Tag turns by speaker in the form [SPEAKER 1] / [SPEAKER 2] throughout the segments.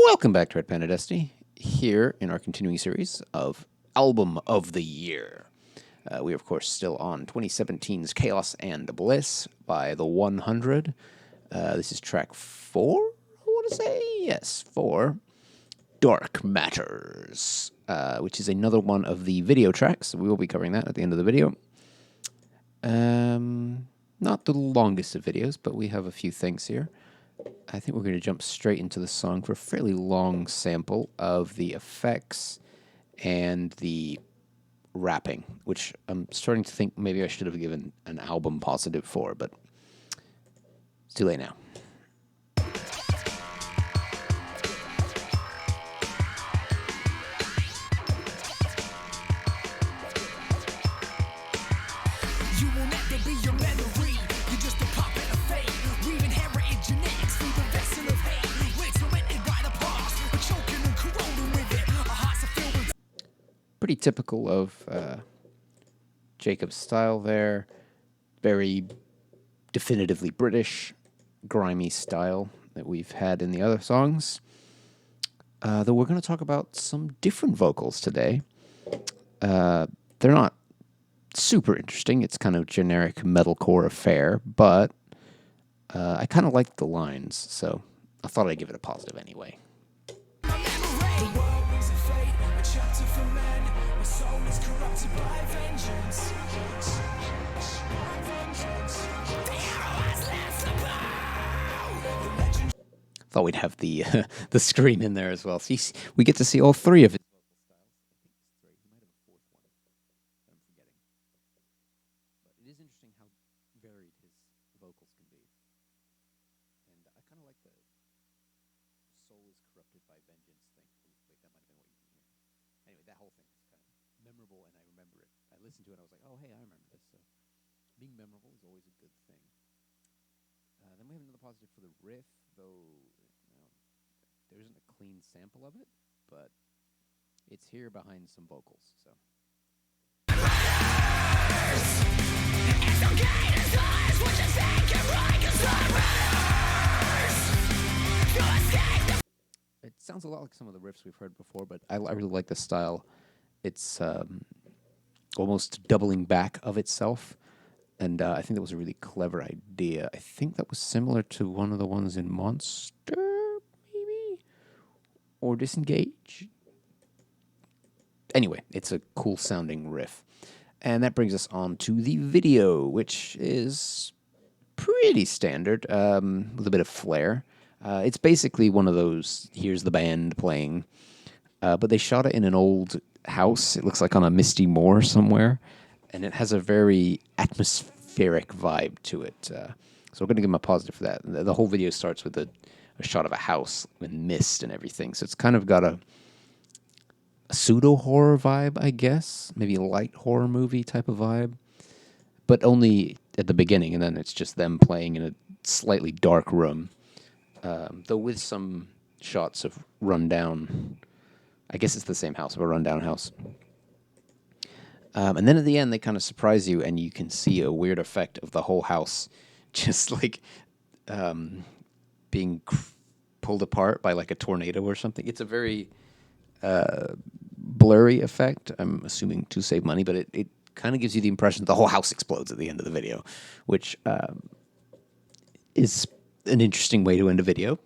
[SPEAKER 1] Welcome back to Red Panda Destiny, here in our continuing series of Album of the Year. We are, of course, still on 2017's Chaos and Bliss by The 100. This is track 4, I want to say? Yes, 4. Dark Matters, which is another one of the video tracks. We will be covering that at the end of the video. Not the longest of videos, but we have a few things here. I think we're going to jump straight into the song for a fairly long sample of the effects and the rapping, which I'm starting to think maybe I should have given an album positive for, but it's too late now. Pretty typical of Jacob's style there. Very definitively British, grimy style that we've had in the other songs. Though we're going to talk about some different vocals today. They're not super interesting. It's kind of generic metalcore affair, but I kind of liked the lines, so I thought I'd give it a positive anyway. Thought we'd have the the scream in there as well. See, we get to see all three of it. But it is interesting how varied his vocals can be, and I kind of like the "soul is corrupted by vengeance" thing. Wait, that might have been what you can hear. Anyway, that whole thing is kind of memorable, and I remember it. I listened to it, and I was like, "Oh, hey, I remember this." So, being memorable is always a good thing. Then we have another positive for the riff, though. There isn't a clean sample of it, but it's here behind some vocals, so. It sounds a lot like some of the riffs we've heard before, but I really like the style. It's almost doubling back of itself, and I think that was a really clever idea. I think that was similar to one of the ones in Monster, or Disengage. Anyway, it's a cool sounding riff. And that brings us on to the video, which is pretty standard, with a bit of flair. It's basically one of those, here's the band playing, but they shot it in an old house. It looks like on a misty moor somewhere, and it has a very atmospheric vibe to it. So we're going to give them a positive for that. The whole video starts with a shot of a house with mist and everything. So it's kind of got a pseudo-horror vibe, I guess. Maybe a light horror movie type of vibe. But only at the beginning, and then it's just them playing in a slightly dark room. Though with some shots of rundown. I guess it's the same house, of a rundown house. And then at the end, they kind of surprise you, and you can see a weird effect of the whole house just like being pulled apart by like a tornado or something. It's a very blurry effect, I'm assuming to save money, but it kind of gives you the impression that the whole house explodes at the end of the video, which is an interesting way to end a video.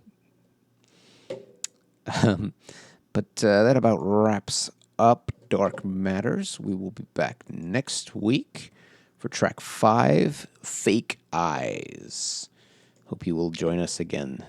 [SPEAKER 1] But that about wraps up Dark Matters. We will be back next week for track 5, Fake Eyes. Hope you will join us again.